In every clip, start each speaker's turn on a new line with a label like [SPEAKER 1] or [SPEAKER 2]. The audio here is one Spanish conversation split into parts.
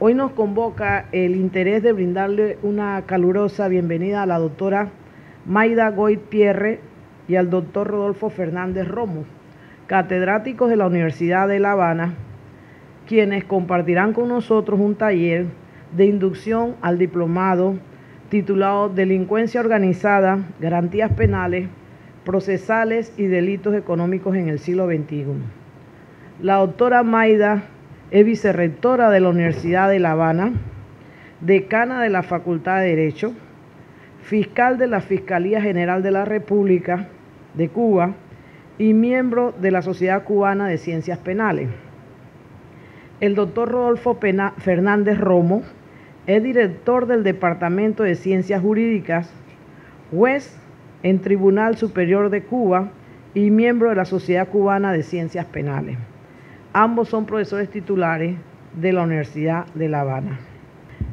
[SPEAKER 1] Hoy nos convoca el interés de brindarle una calurosa bienvenida a la doctora Mayda Goit Pierre y al doctor Rodolfo Fernández Romo, catedráticos de la Universidad de La Habana, quienes compartirán con nosotros un taller de inducción al diplomado titulado Delincuencia Organizada, Garantías Penales, Procesales y Delitos Económicos en el siglo XXI. La doctora Mayda es vicerrectora de la Universidad de La Habana, decana de la Facultad de Derecho, fiscal de la Fiscalía General de la República de Cuba y miembro de la Sociedad Cubana de Ciencias Penales. El doctor Rodolfo Fernández Romo es director del Departamento de Ciencias Jurídicas, juez en Tribunal Superior de Cuba y miembro de la Sociedad Cubana de Ciencias Penales. Ambos son profesores titulares de la Universidad de La Habana.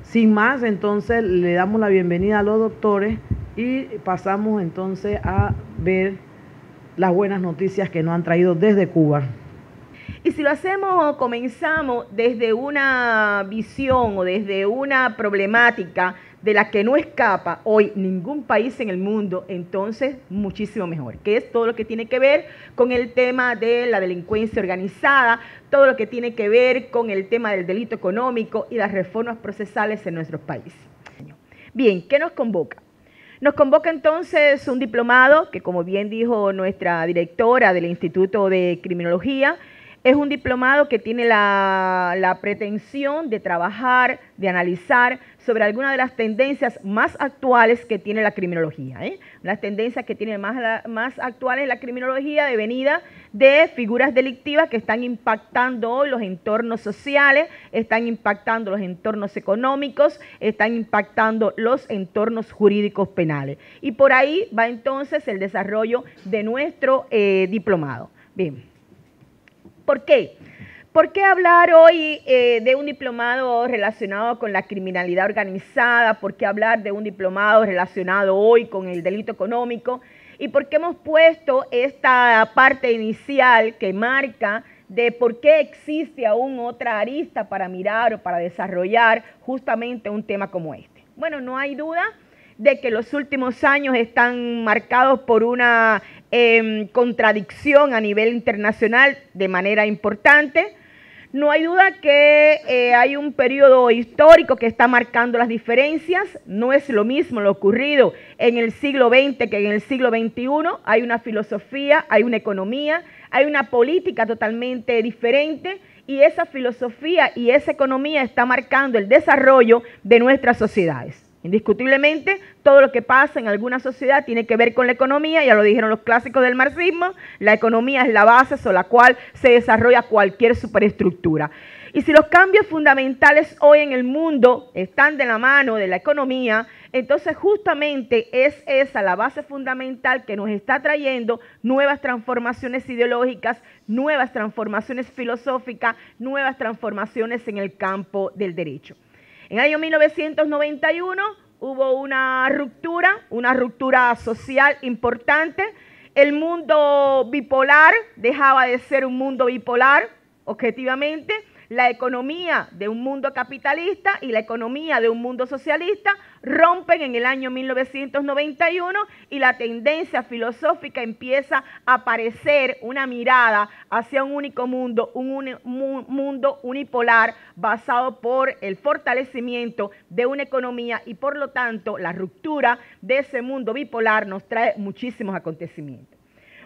[SPEAKER 1] Sin más, entonces, le damos la bienvenida a los doctores y pasamos entonces a ver las buenas noticias que nos han traído desde Cuba.
[SPEAKER 2] Y si lo hacemos, comenzamos desde una visión o desde una problemática de la que no escapa hoy ningún país en el mundo, entonces muchísimo mejor, que es todo lo que tiene que ver con el tema de la delincuencia organizada, todo lo que tiene que ver con el tema del delito económico y las reformas procesales en nuestros países. Bien, ¿qué nos convoca? Nos convoca entonces un diplomado que, como bien dijo nuestra directora del Instituto de Criminología, es un diplomado que tiene la pretensión de trabajar, de analizar sobre algunas de las tendencias más actuales que tiene la criminología. Las tendencias que tiene más actuales la criminología, devenida de figuras delictivas que están impactando hoy los entornos sociales, están impactando los entornos económicos, están impactando los entornos jurídicos penales. Y por ahí va entonces el desarrollo de nuestro diplomado. Bien. ¿Por qué? ¿Por qué hablar hoy de un diplomado relacionado con la criminalidad organizada? ¿Por qué hablar de un diplomado relacionado hoy con el delito económico? ¿Y por qué hemos puesto esta parte inicial que marca de por qué existe aún otra arista para mirar o para desarrollar justamente un tema como este? Bueno, no hay duda de que los últimos años están marcados por una contradicción a nivel internacional de manera importante. No hay duda que hay un periodo histórico que está marcando las diferencias. No es lo mismo lo ocurrido en el siglo XX que en el siglo XXI. Hay una filosofía, hay una economía, hay una política totalmente diferente y esa filosofía y esa economía está marcando el desarrollo de nuestras sociedades. Indiscutiblemente, todo lo que pasa en alguna sociedad tiene que ver con la economía, ya lo dijeron los clásicos del marxismo, la economía es la base sobre la cual se desarrolla cualquier superestructura. Y si los cambios fundamentales hoy en el mundo están de la mano de la economía, entonces justamente es esa la base fundamental que nos está trayendo nuevas transformaciones ideológicas, nuevas transformaciones filosóficas, nuevas transformaciones en el campo del derecho. En el año 1991 hubo una ruptura social importante. El mundo bipolar dejaba de ser un mundo bipolar, objetivamente. La economía de un mundo capitalista y la economía de un mundo socialista rompen en el año 1991 y la tendencia filosófica empieza a aparecer una mirada hacia un único mundo, un mundo unipolar basado por el fortalecimiento de una economía y por lo tanto la ruptura de ese mundo bipolar nos trae muchísimos acontecimientos.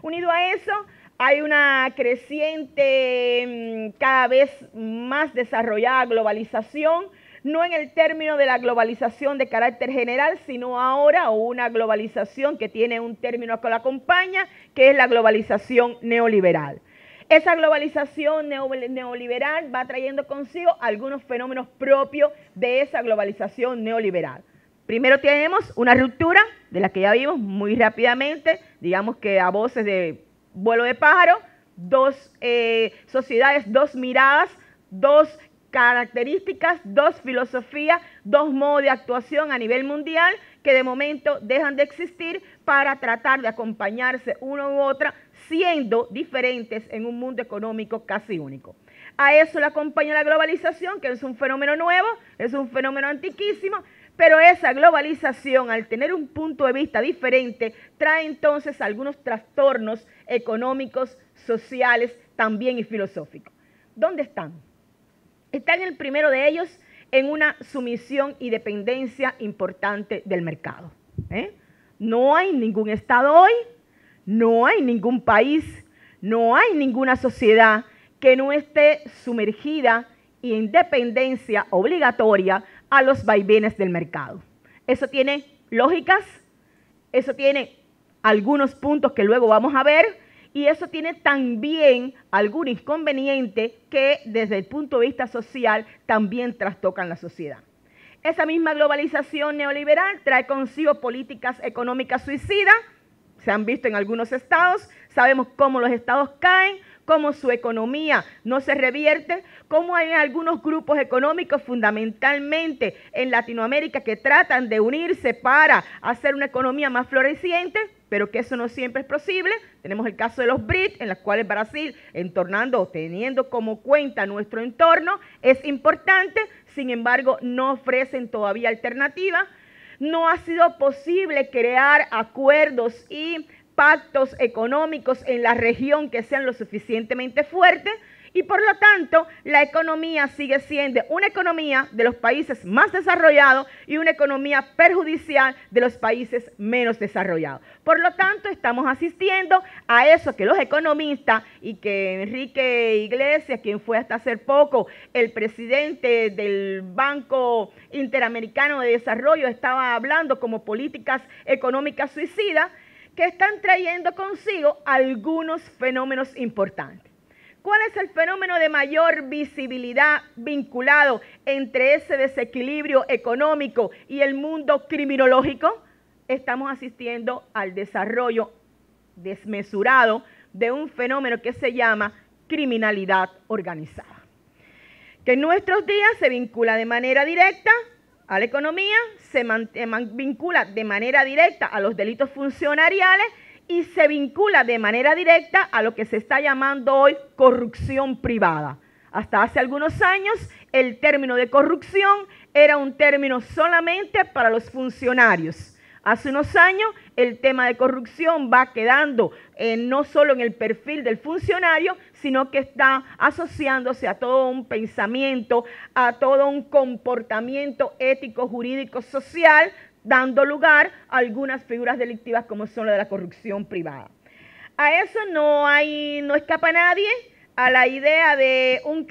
[SPEAKER 2] Unido a eso, hay una creciente, cada vez más desarrollada globalización, no en el término de la globalización de carácter general, sino ahora una globalización que tiene un término que la acompaña, que es la globalización neoliberal. Esa globalización neoliberal va trayendo consigo algunos fenómenos propios de esa globalización neoliberal. Primero tenemos una ruptura, de la que ya vimos muy rápidamente, digamos que a voces de vuelo de pájaro, dos sociedades, dos miradas, dos características, dos filosofías, dos modos de actuación a nivel mundial que de momento dejan de existir para tratar de acompañarse una u otra, siendo diferentes en un mundo económico casi único. A eso le acompaña la globalización, que es un fenómeno nuevo, es un fenómeno antiquísimo, pero esa globalización, al tener un punto de vista diferente, trae entonces algunos trastornos económicos, sociales, también y filosóficos. ¿Dónde están? Están el primero de ellos en una sumisión y dependencia importante del mercado. No hay ningún Estado hoy, no hay ningún país, no hay ninguna sociedad que no esté sumergida y en dependencia obligatoria a los vaivenes del mercado. Eso tiene lógicas, eso tiene algunos puntos que luego vamos a ver, y eso tiene también algún inconveniente que desde el punto de vista social también trastocan la sociedad. Esa misma globalización neoliberal trae consigo políticas económicas suicidas, se han visto en algunos estados, sabemos cómo los estados caen, cómo su economía no se revierte, cómo hay algunos grupos económicos fundamentalmente en Latinoamérica que tratan de unirse para hacer una economía más floreciente, pero que eso no siempre es posible. Tenemos el caso de los BRIC, en los cuales Brasil, teniendo como cuenta nuestro entorno, es importante, sin embargo, no ofrecen todavía alternativas. No ha sido posible crear acuerdos y pactos económicos en la región que sean lo suficientemente fuertes, y por lo tanto la economía sigue siendo una economía de los países más desarrollados y una economía perjudicial de los países menos desarrollados. Por lo tanto, estamos asistiendo a eso que los economistas, y que Enrique Iglesias, quien fue hasta hace poco el presidente del Banco Interamericano de Desarrollo, estaba hablando como políticas económicas suicidas, que están trayendo consigo algunos fenómenos importantes. ¿Cuál es el fenómeno de mayor visibilidad vinculado entre ese desequilibrio económico y el mundo criminológico? Estamos asistiendo al desarrollo desmesurado de un fenómeno que se llama criminalidad organizada, que en nuestros días se vincula de manera directa a la economía, se vincula de manera directa a los delitos funcionariales y se vincula de manera directa a lo que se está llamando hoy corrupción privada. Hasta hace algunos años el término de corrupción era un término solamente para los funcionarios. Hace unos años el tema de corrupción va quedando no solo en el perfil del funcionario, sino que está asociándose a todo un pensamiento, a todo un comportamiento ético, jurídico, social, dando lugar a algunas figuras delictivas como son la de la corrupción privada. A eso no escapa nadie, a la idea de una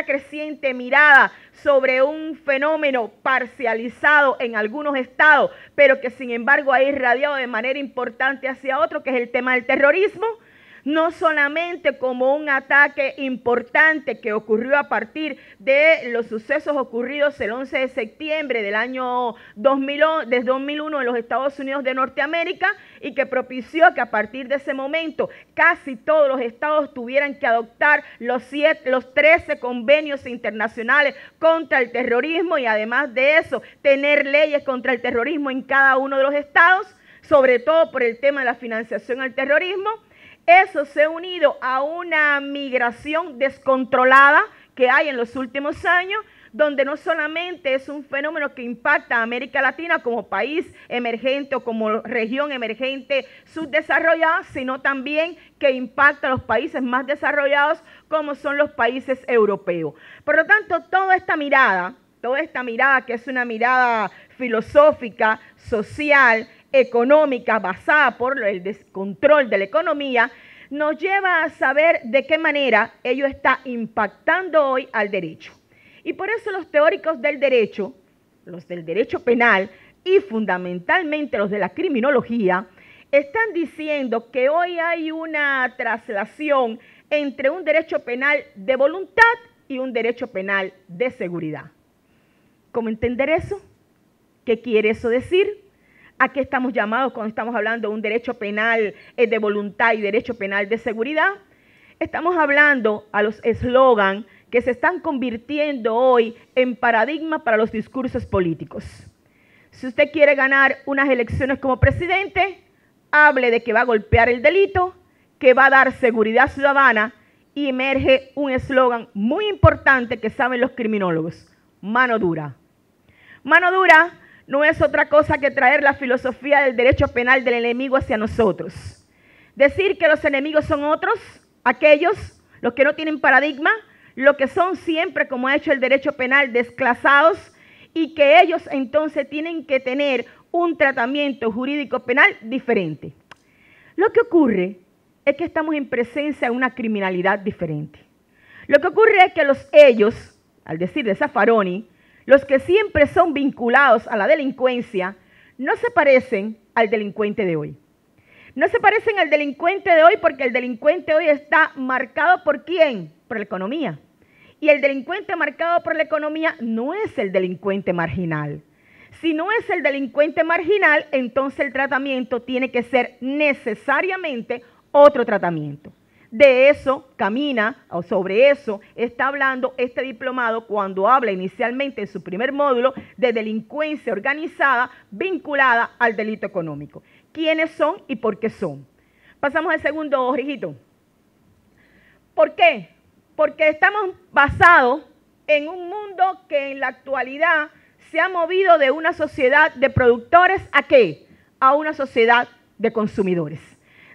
[SPEAKER 2] creciente mirada sobre un fenómeno parcializado en algunos estados, pero que sin embargo ha irradiado de manera importante hacia otro, que es el tema del terrorismo. No solamente como un ataque importante que ocurrió a partir de los sucesos ocurridos el 11 de septiembre del año 2001 en los Estados Unidos de Norteamérica, y que propició que a partir de ese momento casi todos los estados tuvieran que adoptar los 13 convenios internacionales contra el terrorismo, y además de eso tener leyes contra el terrorismo en cada uno de los estados, sobre todo por el tema de la financiación al terrorismo. Eso se ha unido a una migración descontrolada que hay en los últimos años, donde no solamente es un fenómeno que impacta a América Latina como país emergente o como región emergente subdesarrollada, sino también que impacta a los países más desarrollados como son los países europeos. Por lo tanto, toda esta mirada que es una mirada filosófica, social, económica, basada por el descontrol de la economía, nos lleva a saber de qué manera ello está impactando hoy al derecho. Y por eso los teóricos del derecho, los del derecho penal y fundamentalmente los de la criminología, están diciendo que hoy hay una traslación entre un derecho penal de voluntad y un derecho penal de seguridad. ¿Cómo entender eso? ¿Qué quiere eso decir? ¿A qué estamos llamados cuando estamos hablando de un derecho penal de voluntad y derecho penal de seguridad? Estamos hablando a los eslogan que se están convirtiendo hoy en paradigma para los discursos políticos. Si usted quiere ganar unas elecciones como presidente, hable de que va a golpear el delito, que va a dar seguridad ciudadana y emerge un eslogan muy importante que saben los criminólogos: mano dura. Mano dura no es otra cosa que traer la filosofía del derecho penal del enemigo hacia nosotros. Decir que los enemigos son otros, aquellos, los que no tienen paradigma, los que son siempre, como ha hecho el derecho penal, desclasados, y que ellos entonces tienen que tener un tratamiento jurídico penal diferente. Lo que ocurre es que estamos en presencia de una criminalidad diferente. Lo que ocurre es que ellos, al decir de Zaffaroni, los que siempre son vinculados a la delincuencia, no se parecen al delincuente de hoy. No se parecen al delincuente de hoy porque el delincuente hoy está marcado ¿por quién? Por la economía. Y el delincuente marcado por la economía no es el delincuente marginal. Si no es el delincuente marginal, entonces el tratamiento tiene que ser necesariamente otro tratamiento. De eso camina, o sobre eso está hablando este diplomado cuando habla inicialmente en su primer módulo de delincuencia organizada vinculada al delito económico. ¿Quiénes son y por qué son? Pasamos al segundo, Jorgito. ¿Por qué? Porque estamos basados en un mundo que en la actualidad se ha movido de una sociedad de productores ¿a qué? A una sociedad de consumidores.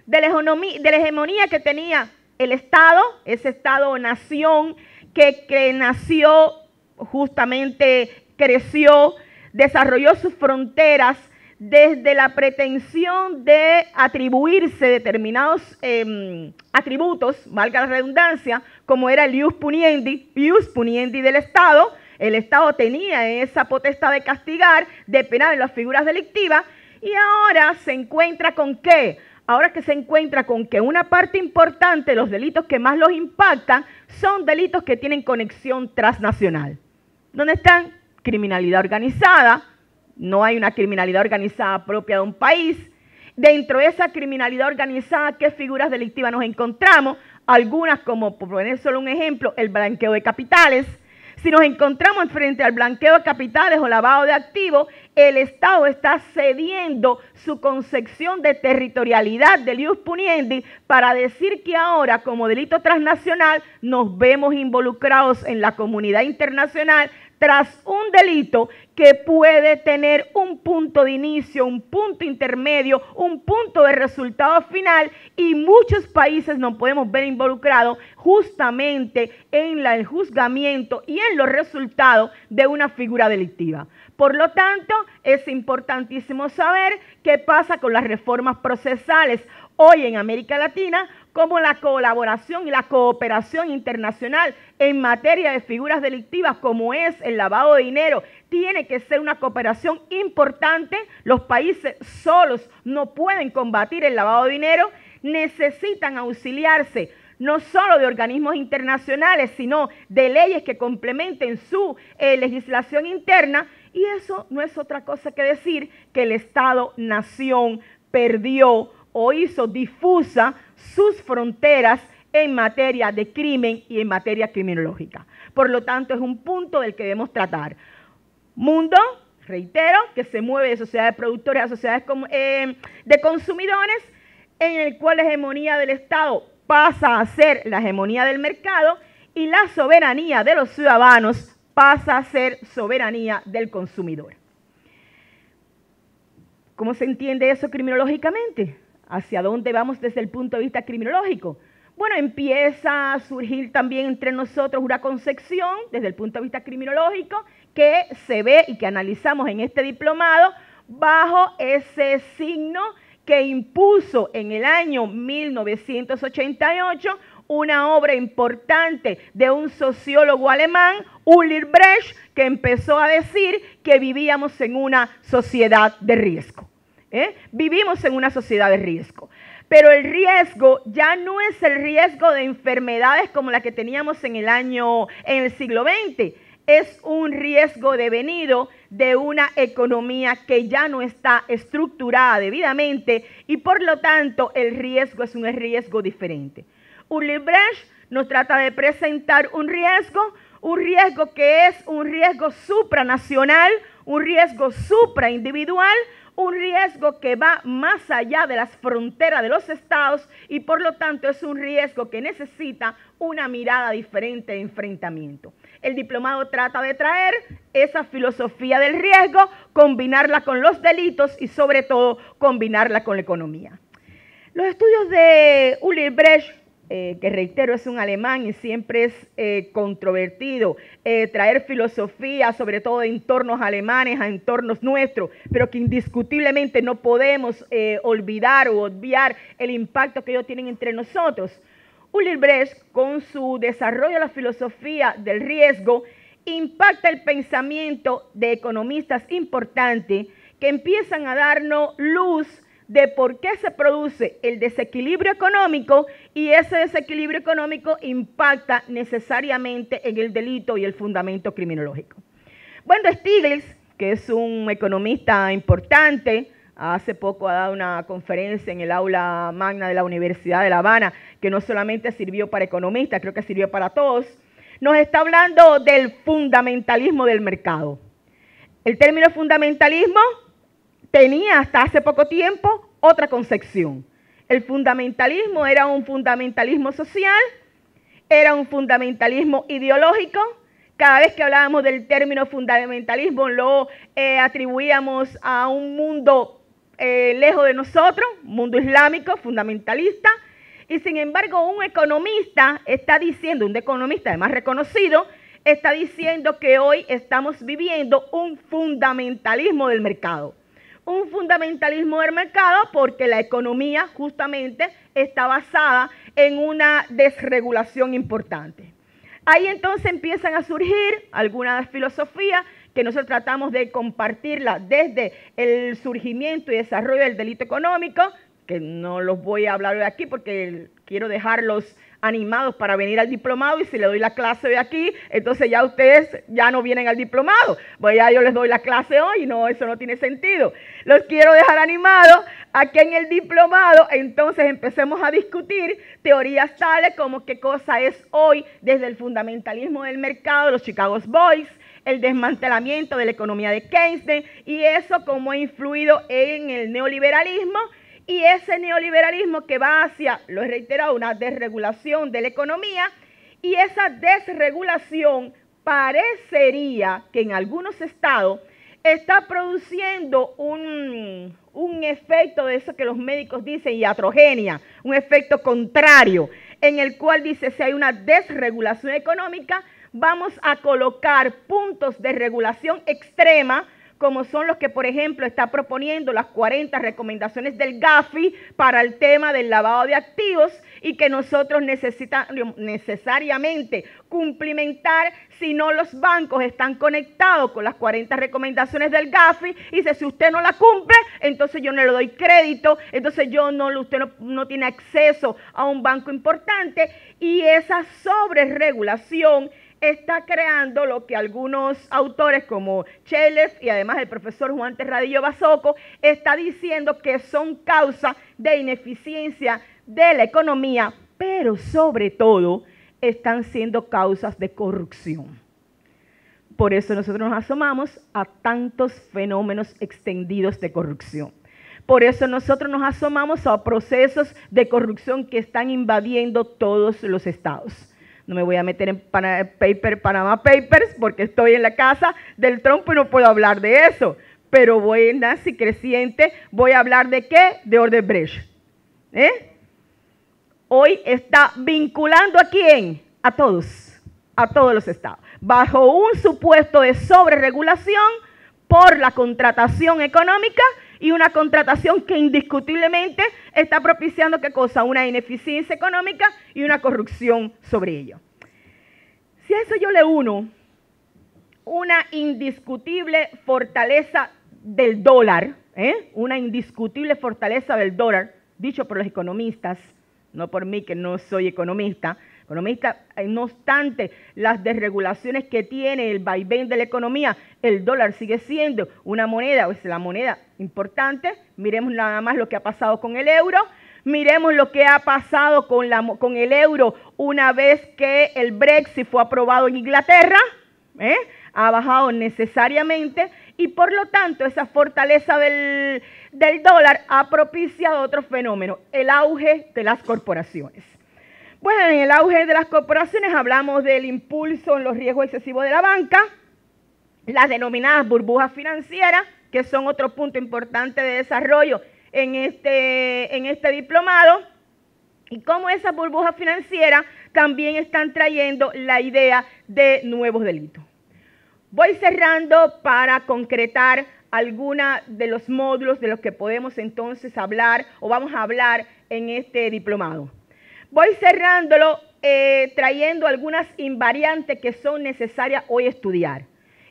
[SPEAKER 2] De la hegemonía que tenía el Estado, ese Estado-nación que nació justamente, creció, desarrolló sus fronteras desde la pretensión de atribuirse determinados atributos, valga la redundancia, como era el ius puniendi del Estado. El Estado tenía esa potestad de castigar, de penar en las figuras delictivas, y ahora se encuentra con ¿qué? Ahora que se encuentra con que una parte importante de los delitos que más los impactan son delitos que tienen conexión transnacional. ¿Dónde están? Criminalidad organizada. No hay una criminalidad organizada propia de un país. Dentro de esa criminalidad organizada, ¿qué figuras delictivas nos encontramos? Algunas, como por poner solo un ejemplo, el blanqueo de capitales. Si nos encontramos frente al blanqueo de capitales o lavado de activos, el Estado está cediendo su concepción de territorialidad del ius puniendi para decir que ahora, como delito transnacional, nos vemos involucrados en la comunidad internacional tras un delito que puede tener un punto de inicio, un punto intermedio, un punto de resultado final, y muchos países nos podemos ver involucrados justamente en el juzgamiento y en los resultados de una figura delictiva. Por lo tanto, es importantísimo saber qué pasa con las reformas procesales hoy en América Latina, como la colaboración y la cooperación internacional en materia de figuras delictivas como es el lavado de dinero. Tiene que ser una cooperación importante. Los países solos no pueden combatir el lavado de dinero, necesitan auxiliarse no solo de organismos internacionales, sino de leyes que complementen su legislación interna, y eso no es otra cosa que decir que el Estado-nación perdió o hizo difusa sus fronteras en materia de crimen y en materia criminológica. Por lo tanto, es un punto del que debemos tratar. Mundo, reitero, que se mueve de sociedades productores a sociedades de consumidores, en el cual la hegemonía del Estado pasa a ser la hegemonía del mercado y la soberanía de los ciudadanos pasa a ser soberanía del consumidor. ¿Cómo se entiende eso criminológicamente? ¿Hacia dónde vamos desde el punto de vista criminológico? Bueno, empieza a surgir también entre nosotros una concepción desde el punto de vista criminológico que se ve y que analizamos en este diplomado bajo ese signo que impuso en el año 1988 una obra importante de un sociólogo alemán, Ulrich Brecht, que empezó a decir que vivíamos en una sociedad de riesgo. Vivimos en una sociedad de riesgo. Pero el riesgo ya no es el riesgo de enfermedades como la que teníamos en el siglo XX. Es un riesgo devenido de una economía que ya no está estructurada debidamente y por lo tanto el riesgo es un riesgo diferente. Ulrich Brecht nos trata de presentar un riesgo que es un riesgo supranacional, un riesgo supraindividual, un riesgo que va más allá de las fronteras de los estados y por lo tanto es un riesgo que necesita una mirada diferente de enfrentamiento. El diplomado trata de traer esa filosofía del riesgo, combinarla con los delitos y sobre todo combinarla con la economía. Los estudios de Ulrich Brecht, que reitero es un alemán y siempre es controvertido traer filosofía, sobre todo de entornos alemanes a entornos nuestros, pero que indiscutiblemente no podemos olvidar o obviar el impacto que ellos tienen entre nosotros. Ulrich Brecht, con su desarrollo de la filosofía del riesgo, impacta el pensamiento de economistas importantes que empiezan a darnos luz de por qué se produce el desequilibrio económico y ese desequilibrio económico impacta necesariamente en el delito y el fundamento criminológico. Bueno, Stiglitz, que es un economista importante, hace poco ha dado una conferencia en el aula magna de la Universidad de La Habana, que no solamente sirvió para economistas, creo que sirvió para todos, nos está hablando del fundamentalismo del mercado. El término fundamentalismo tenía hasta hace poco tiempo otra concepción. El fundamentalismo era un fundamentalismo social, era un fundamentalismo ideológico. Cada vez que hablábamos del término fundamentalismo lo atribuíamos a un mundo lejos de nosotros, mundo islámico, fundamentalista. Y sin embargo, un economista está diciendo, un economista además reconocido, está diciendo que hoy estamos viviendo un fundamentalismo del mercado. Un fundamentalismo del mercado porque la economía justamente está basada en una desregulación importante. Ahí entonces empiezan a surgir algunas filosofías que nosotros tratamos de compartirla desde el surgimiento y desarrollo del delito económico, que no los voy a hablar hoy aquí porque quiero dejarlos animados para venir al diplomado y si le doy la clase de aquí, entonces ya ustedes ya no vienen al diplomado. Pues ya yo les doy la clase hoy y no, eso no tiene sentido. Los quiero dejar animados a que en el diplomado entonces empecemos a discutir teorías tales como qué cosa es hoy desde el fundamentalismo del mercado de los Chicago Boys, el desmantelamiento de la economía de Keynes y eso cómo ha influido en el neoliberalismo. Y ese neoliberalismo que va hacia, lo he reiterado, una desregulación de la economía y esa desregulación parecería que en algunos estados está produciendo un efecto de eso que los médicos dicen iatrogenia, un efecto contrario en el cual dice si hay una desregulación económica vamos a colocar puntos de regulación extrema como son los que, por ejemplo, está proponiendo las 40 recomendaciones del GAFI para el tema del lavado de activos y que nosotros necesitamos necesariamente cumplimentar si no los bancos están conectados con las 40 recomendaciones del GAFI y dice, si usted no la cumple, entonces yo no le doy crédito, entonces usted no tiene acceso a un banco importante y esa sobreregulación está creando lo que algunos autores como Chelef y además el profesor Juan Terradillo Basoco está diciendo que son causa de ineficiencia de la economía, pero sobre todo están siendo causas de corrupción. Por eso nosotros nos asomamos a tantos fenómenos extendidos de corrupción. Por eso nosotros nos asomamos a procesos de corrupción que están invadiendo todos los estados. No me voy a meter en Panama Papers porque estoy en la casa del Trump y no puedo hablar de eso. Pero voy en Nancy creciente, voy a hablar de ¿qué? De Odebrecht. Hoy está vinculando ¿a quién? A todos los estados. Bajo un supuesto de sobreregulación por la contratación económica y una contratación que indiscutiblemente está propiciando ¿qué cosa? Una ineficiencia económica y una corrupción sobre ello. Si a eso yo le uno una indiscutible fortaleza del dólar, una indiscutible fortaleza del dólar, dicho por los economistas, no por mí que no soy economista, no obstante las desregulaciones que tiene el vaivén de la economía, el dólar sigue siendo una moneda, es la moneda importante. Miremos nada más lo que ha pasado con el euro, miremos lo que ha pasado con el euro una vez que el Brexit fue aprobado en Inglaterra, ha bajado necesariamente Y por lo tanto, esa fortaleza del dólar ha propiciado otro fenómeno, el auge de las corporaciones. Bueno, en el auge de las corporaciones hablamos del impulso en los riesgos excesivos de la banca, las denominadas burbujas financieras, que son otro punto importante de desarrollo en este diplomado, y cómo esas burbujas financieras también están trayendo la idea de nuevos delitos. Voy cerrando para concretar algunos de los módulos de los que podemos entonces hablar o vamos a hablar en este diplomado. Voy cerrándolo trayendo algunas invariantes que son necesarias hoy estudiar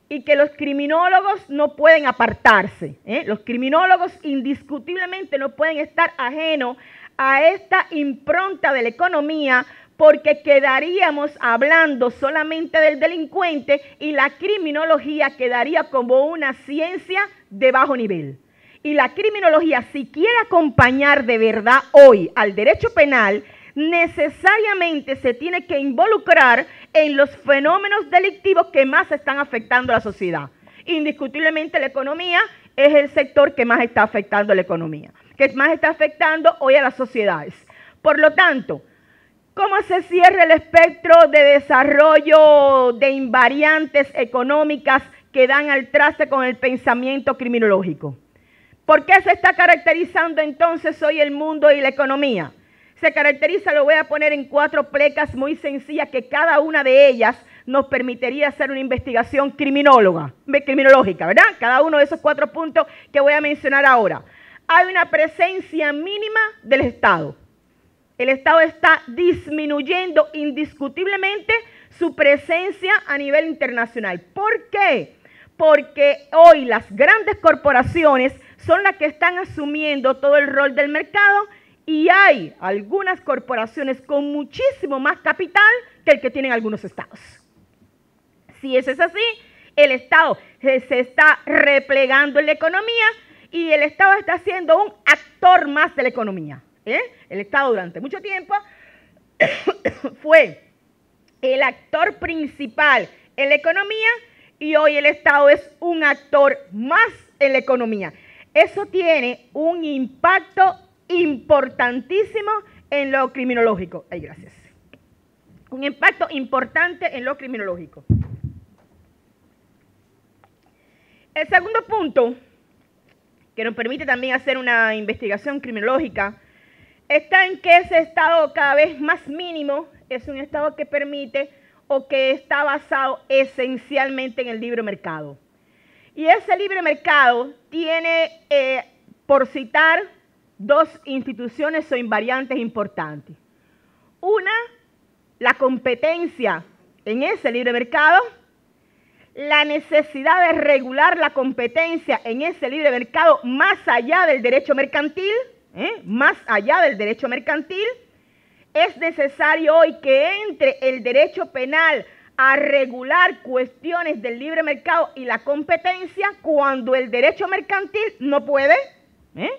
[SPEAKER 2] y que los criminólogos no pueden apartarse. Los criminólogos indiscutiblemente no pueden estar ajenos a esta impronta de la economía, porque quedaríamos hablando solamente del delincuente y la criminología quedaría como una ciencia de bajo nivel. Y la criminología, si quiere acompañar de verdad hoy al derecho penal, necesariamente se tiene que involucrar en los fenómenos delictivos que más están afectando a la sociedad. Indiscutiblemente la economía es el sector que más está afectando a la economía, que más está afectando hoy a las sociedades. Por lo tanto, ¿cómo se cierra el espectro de desarrollo de invariantes económicas que dan al traste con el pensamiento criminológico? ¿Por qué se está caracterizando entonces hoy el mundo y la economía? Se caracteriza, lo voy a poner en 4 plecas muy sencillas, que cada una de ellas nos permitiría hacer una investigación criminológica, ¿verdad? Cada uno de esos 4 puntos que voy a mencionar ahora. Hay una presencia mínima del Estado. El Estado está disminuyendo indiscutiblemente su presencia a nivel internacional. ¿Por qué? Porque hoy las grandes corporaciones son las que están asumiendo todo el rol del mercado y hay algunas corporaciones con muchísimo más capital que el que tienen algunos estados. Si eso es así, el Estado se está replegando en la economía y el Estado está siendo un actor más de la economía. El Estado durante mucho tiempo fue el actor principal en la economía y hoy el Estado es un actor más en la economía. Eso tiene un impacto importantísimo en lo criminológico. Ay, gracias. Un impacto importante en lo criminológico. El segundo punto, que nos permite también hacer una investigación criminológica, está en que ese estado cada vez más mínimo es un estado que permite o que está basado esencialmente en el libre mercado. Y ese libre mercado tiene, por citar, 2 instituciones o invariantes importantes. Una, la competencia en ese libre mercado, la necesidad de regular la competencia en ese libre mercado más allá del derecho mercantil, más allá del derecho mercantil. Es necesario hoy que entre el derecho penal a regular cuestiones del libre mercado y la competencia cuando el derecho mercantil no puede.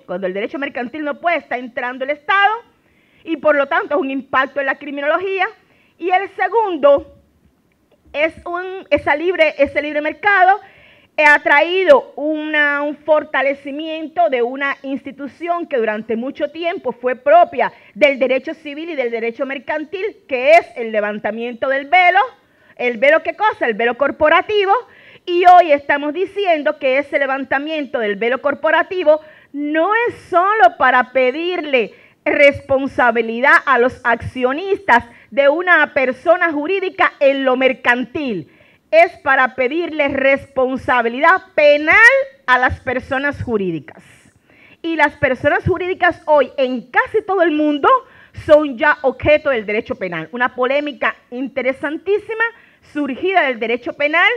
[SPEAKER 2] Cuando el derecho mercantil no puede, está entrando el Estado y por lo tanto es un impacto en la criminología. Y el segundo es ese libre mercado ha traído un fortalecimiento de una institución que durante mucho tiempo fue propia del derecho civil y del derecho mercantil, que es el levantamiento del velo. ¿El velo qué cosa? El velo corporativo. Y hoy estamos diciendo que ese levantamiento del velo corporativo no es solo para pedirle responsabilidad a los accionistas de una persona jurídica en lo mercantil, es para pedirle responsabilidad penal a las personas jurídicas. Y las personas jurídicas hoy en casi todo el mundo son ya objeto del derecho penal. Una polémica interesantísima surgida del derecho penal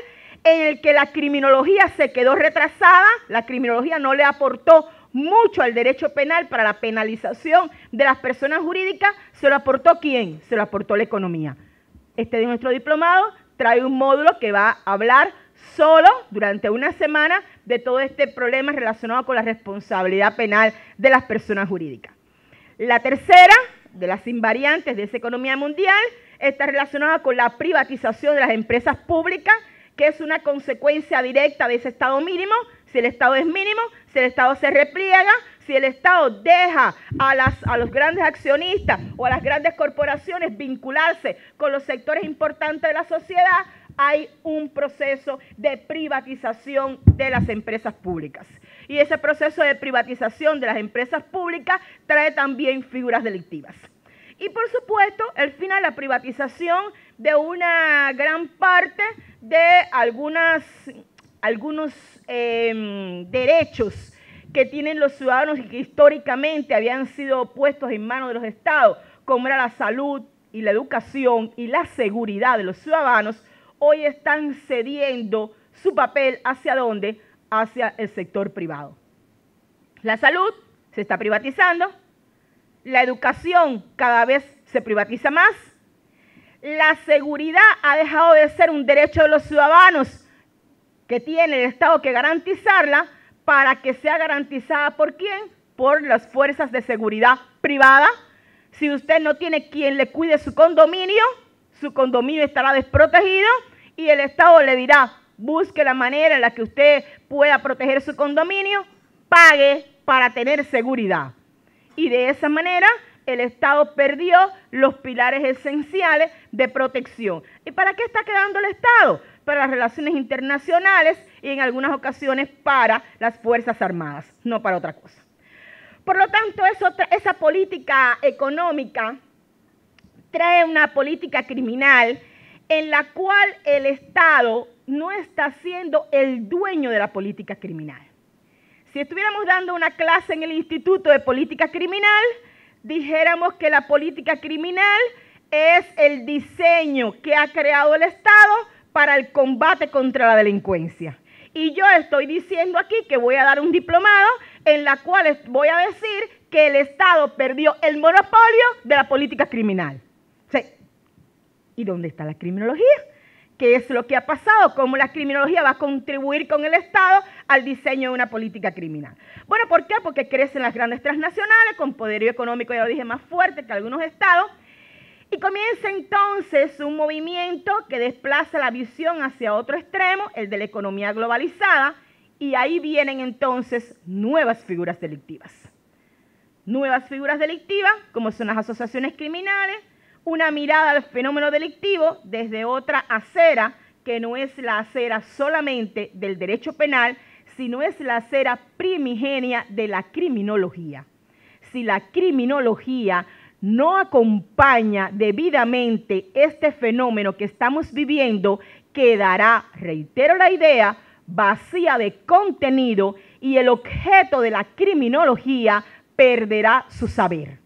[SPEAKER 2] en el que la criminología se quedó retrasada, la criminología no le aportó mucho al derecho penal para la penalización de las personas jurídicas. ¿Se lo aportó quién? Se lo aportó la economía. De nuestro diplomado trae un módulo que va a hablar solo durante una semana de todo este problema relacionado con la responsabilidad penal de las personas jurídicas. La tercera de las invariantes de esa economía mundial está relacionada con la privatización de las empresas públicas, que es una consecuencia directa de ese Estado mínimo. Si el Estado es mínimo, si el Estado se repliega, si el Estado deja a los grandes accionistas o a las grandes corporaciones vincularse con los sectores importantes de la sociedad, hay un proceso de privatización de las empresas públicas. Y ese proceso de privatización de las empresas públicas trae también figuras delictivas. Y por supuesto, al final, la privatización de una gran parte de algunos derechos que tienen los ciudadanos y que históricamente habían sido puestos en manos de los estados, como era la salud y la educación y la seguridad de los ciudadanos, hoy están cediendo su papel ¿hacia dónde? Hacia el sector privado. La salud se está privatizando, la educación cada vez se privatiza más, la seguridad ha dejado de ser un derecho de los ciudadanos que tiene el Estado que garantizarla para que sea garantizada ¿por quién? Por las fuerzas de seguridad privada. Si usted no tiene quien le cuide su condominio estará desprotegido y el Estado le dirá, busque la manera en la que usted pueda proteger su condominio, pague para tener seguridad. Y de esa manera el Estado perdió los pilares esenciales de protección. ¿Y para qué está quedando el Estado? Para las relaciones internacionales y en algunas ocasiones para las Fuerzas Armadas, no para otra cosa. Por lo tanto, esa política económica trae una política criminal en la cual el Estado no está siendo el dueño de la política criminal. Si estuviéramos dando una clase en el Instituto de Política Criminal, dijéramos que la política criminal es el diseño que ha creado el Estado para el combate contra la delincuencia. Y yo estoy diciendo aquí que voy a dar un diplomado en la cual voy a decir que el Estado perdió el monopolio de la política criminal. Sí. ¿Y dónde está la criminología? ¿Qué es lo que ha pasado? ¿Cómo la criminología va a contribuir con el Estado al diseño de una política criminal? Bueno, ¿por qué? Porque crecen las grandes transnacionales con poderío económico, ya lo dije, más fuerte que algunos estados. Y comienza entonces un movimiento que desplaza la visión hacia otro extremo, el de la economía globalizada, y ahí vienen entonces nuevas figuras delictivas. Nuevas figuras delictivas, como son las asociaciones criminales, una mirada al fenómeno delictivo desde otra acera, que no es la acera solamente del derecho penal, sino es la acera primigenia de la criminología. Si la criminología no acompaña debidamente este fenómeno que estamos viviendo, quedará, reitero la idea, vacía de contenido y el objeto de la criminología perderá su saber.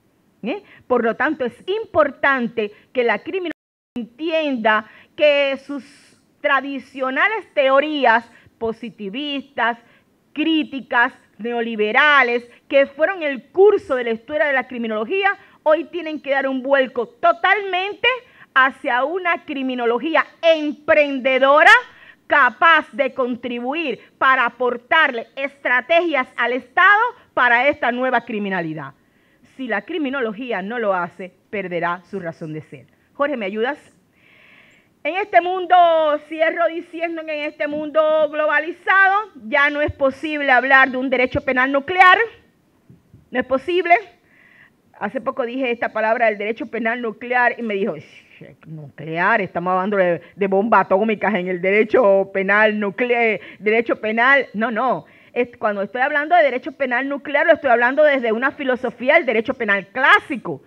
[SPEAKER 2] Por lo tanto, es importante que la criminología entienda que sus tradicionales teorías positivistas, críticas, neoliberales, que fueron el curso de la historia de la criminología, hoy tienen que dar un vuelco totalmente hacia una criminología emprendedora, capaz de contribuir para aportarle estrategias al Estado para esta nueva criminalidad. Si la criminología no lo hace, perderá su razón de ser. Jorge, ¿me ayudas? En este mundo, cierro diciendo que en este mundo globalizado ya no es posible hablar de un derecho penal nuclear. No es posible. Hace poco dije esta palabra del derecho penal nuclear y me dijo, nuclear, estamos hablando de bombas atómicas en el derecho penal nuclear, derecho penal, no. Cuando estoy hablando de derecho penal nuclear, lo estoy hablando desde una filosofía del derecho penal clásico.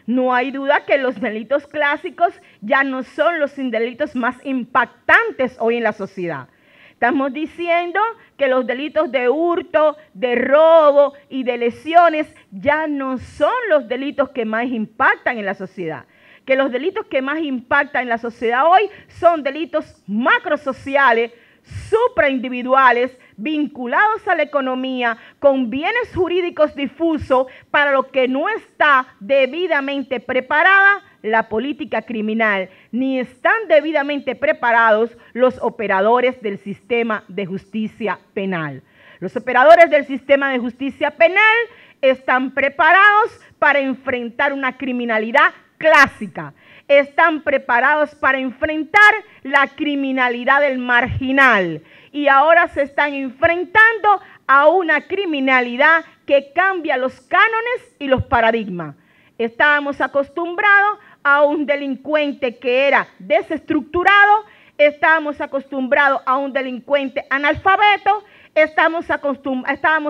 [SPEAKER 2] No hay duda que los delitos clásicos ya no son los delitos más impactantes hoy en la sociedad. Estamos diciendo que los delitos de hurto, de robo y de lesiones ya no son los delitos que más impactan en la sociedad. Que los delitos que más impactan en la sociedad hoy son delitos macrosociales, supraindividuales, vinculados a la economía, con bienes jurídicos difusos, para lo que no está debidamente preparada la política criminal, ni están debidamente preparados los operadores del sistema de justicia penal. Los operadores del sistema de justicia penal están preparados para enfrentar una criminalidad clásica. están preparados para enfrentar la criminalidad del marginal y ahora se están enfrentando a una criminalidad que cambia los cánones y los paradigmas. Estábamos acostumbrados a un delincuente que era desestructurado, estábamos acostumbrados a un delincuente analfabeto, estábamos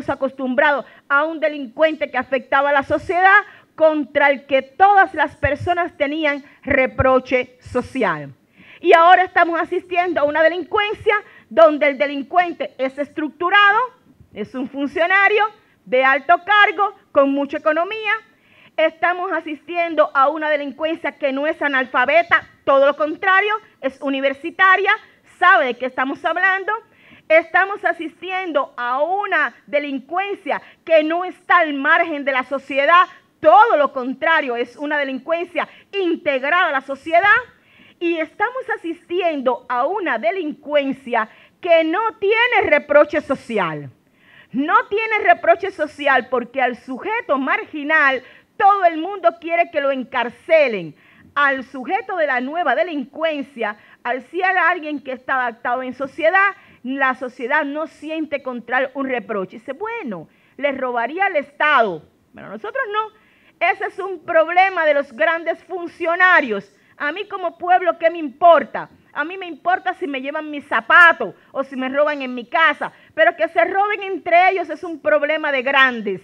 [SPEAKER 2] acostumbrados a un delincuente que afectaba a la sociedad, contra el que todas las personas tenían reproche social. Y ahora estamos asistiendo a una delincuencia donde el delincuente es estructurado, es un funcionario de alto cargo, con mucha economía. Estamos asistiendo a una delincuencia que no es analfabeta, todo lo contrario, es universitaria, sabe de qué estamos hablando. Estamos asistiendo a una delincuencia que no está al margen de la sociedad, todo lo contrario, es una delincuencia integrada a la sociedad. Y estamos asistiendo a una delincuencia que no tiene reproche social. No tiene reproche social porque al sujeto marginal todo el mundo quiere que lo encarcelen. Al sujeto de la nueva delincuencia, al ser alguien que está adaptado en sociedad, la sociedad no siente contra él un reproche. Dice, bueno, le robaría al Estado. Bueno, nosotros no. Ese es un problema de los grandes funcionarios. A mí como pueblo, ¿qué me importa? A mí me importa si me llevan mis zapatos o si me roban en mi casa. Pero que se roben entre ellos es un problema de grandes.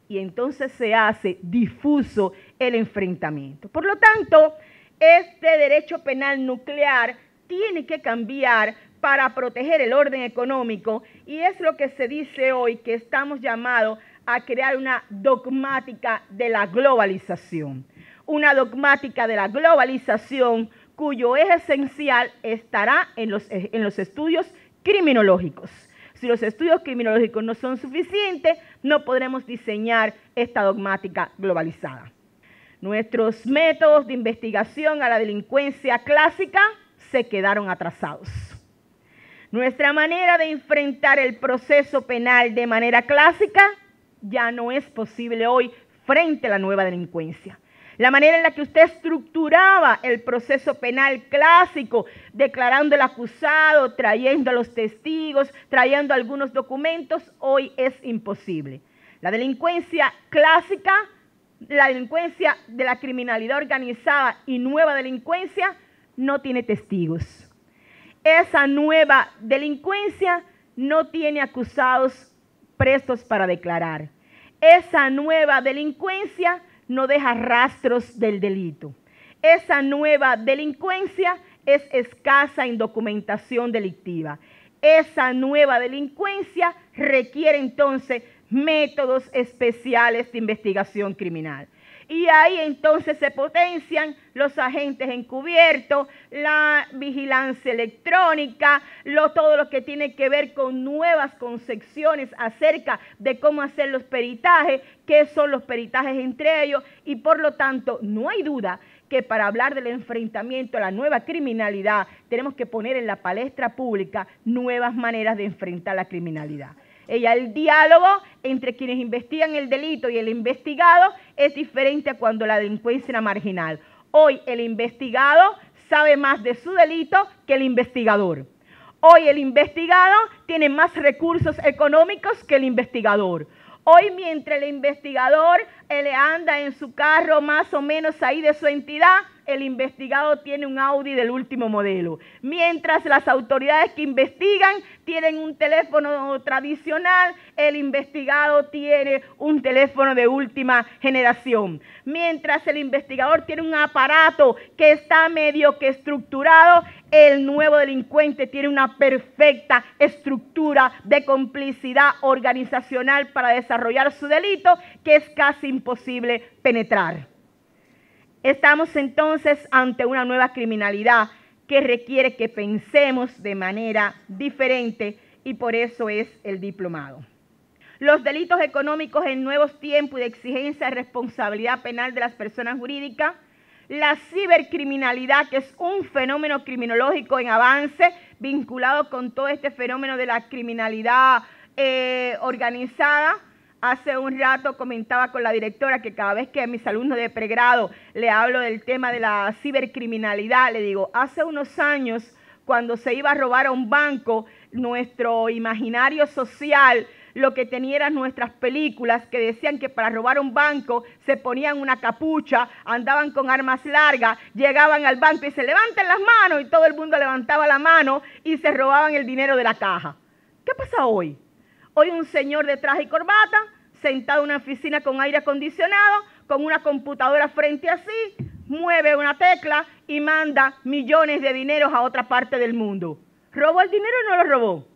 [SPEAKER 2] Y entonces se hace difuso el enfrentamiento. Por lo tanto, este derecho penal nuclear tiene que cambiar para proteger el orden económico. Y es lo que se dice hoy, que estamos llamados a crear una dogmática de la globalización. Una dogmática de la globalización cuyo eje esencial estará en los estudios criminológicos. Si los estudios criminológicos no son suficientes, no podremos diseñar esta dogmática globalizada. Nuestros métodos de investigación a la delincuencia clásica se quedaron atrasados. Nuestra manera de enfrentar el proceso penal de manera clásica ya no es posible hoy frente a la nueva delincuencia. La manera en la que usted estructuraba el proceso penal clásico, declarando el acusado, trayendo a los testigos, trayendo algunos documentos, hoy es imposible. La delincuencia clásica, la delincuencia de la criminalidad organizada y nueva delincuencia no tiene testigos. Esa nueva delincuencia no tiene acusados prestos para declarar. Esa nueva delincuencia no deja rastros del delito. Esa nueva delincuencia es escasa en documentación delictiva. Esa nueva delincuencia requiere entonces métodos especiales de investigación criminal. Y ahí entonces se potencian los agentes encubiertos, la vigilancia electrónica, todo lo que tiene que ver con nuevas concepciones acerca de cómo hacer los peritajes, qué son los peritajes entre ellos, y por lo tanto no hay duda que para hablar del enfrentamiento a la nueva criminalidad tenemos que poner en la palestra pública nuevas maneras de enfrentar la criminalidad. El diálogo entre quienes investigan el delito y el investigado es diferente a cuando la delincuencia era marginal. Hoy el investigado sabe más de su delito que el investigador. Hoy el investigado tiene más recursos económicos que el investigador. Hoy mientras el investigador anda en su carro más o menos ahí de su entidad, el investigado tiene un Audi del último modelo. Mientras las autoridades que investigan tienen un teléfono tradicional, el investigado tiene un teléfono de última generación. Mientras el investigador tiene un aparato que está medio que estructurado, el nuevo delincuente tiene una perfecta estructura de complicidad organizacional para desarrollar su delito que es casi imposible penetrar. Estamos entonces ante una nueva criminalidad que requiere que pensemos de manera diferente y por eso es el diplomado. Los delitos económicos en nuevos tiempos y de exigencia de responsabilidad penal de las personas jurídicas, la cibercriminalidad, que es un fenómeno criminológico en avance vinculado con todo este fenómeno de la criminalidad organizada, Hace un rato comentaba con la directora que cada vez que a mis alumnos de pregrado le hablo del tema de la cibercriminalidad, le digo, hace unos años, cuando se iba a robar a un banco, nuestro imaginario social, lo que tenía eran nuestras películas que decían que para robar un banco se ponían una capucha, andaban con armas largas, llegaban al banco y se levantan las manos y todo el mundo levantaba la mano y se robaban el dinero de la caja. ¿Qué pasa hoy? Hoy un señor de traje y corbata, sentado en una oficina con aire acondicionado, con una computadora frente a sí, mueve una tecla y manda millones de dineros a otra parte del mundo. ¿Robó el dinero o no lo robó?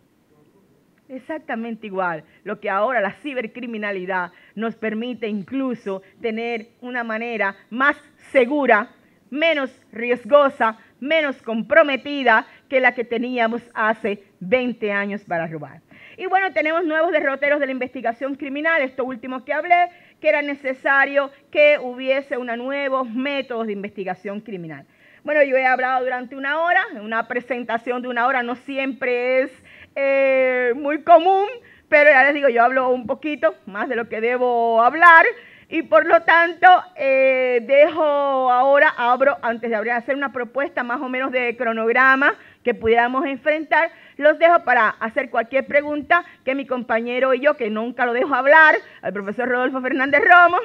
[SPEAKER 2] Exactamente igual. Lo que ahora la cibercriminalidad nos permite incluso tener una manera más segura, menos riesgosa, menos comprometida que la que teníamos hace 20 años para robar. Y bueno, tenemos nuevos derroteros de la investigación criminal, esto último que hablé, que era necesario que hubiese nuevos métodos de investigación criminal. Bueno, yo he hablado durante una hora, una presentación de una hora no siempre es muy común, pero ya les digo, yo hablo un poquito más de lo que debo hablar y por lo tanto abro, antes de hacer una propuesta más o menos de cronograma que pudiéramos enfrentar, los dejo para hacer cualquier pregunta que mi compañero y yo, que nunca lo dejo hablar, al profesor Rodolfo Fernández Romo,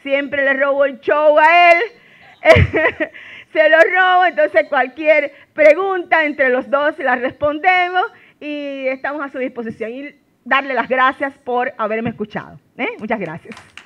[SPEAKER 2] siempre le robo el show a él, se lo robo, entonces cualquier pregunta entre los dos la respondemos y estamos a su disposición y darle las gracias por haberme escuchado. Muchas gracias.